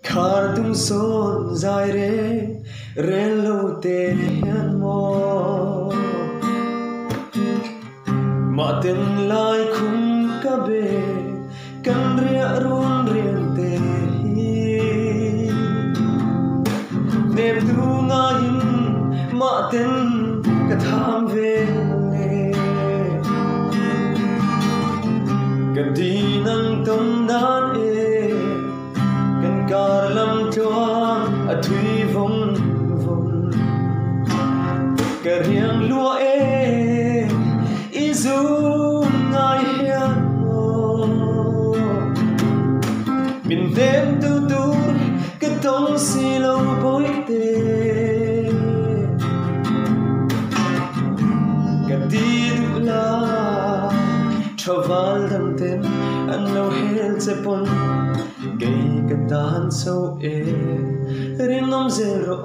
khar tung son dài re lâu tên hiền mò mà tên lai khung cả bề căn ria run riêng tê đêm thu ngayin mà tên cả tham về cần đi nâng tâm đan cần cả lâm choang ở thủy vong vong cả riêng lúa izu ngai hiền mình tên tu tu cái tông xì lâu bối tê cả đi đủ la travel đam tên anh lâu hết sẽ pon gây cái tan sâu rin nông dễ rồi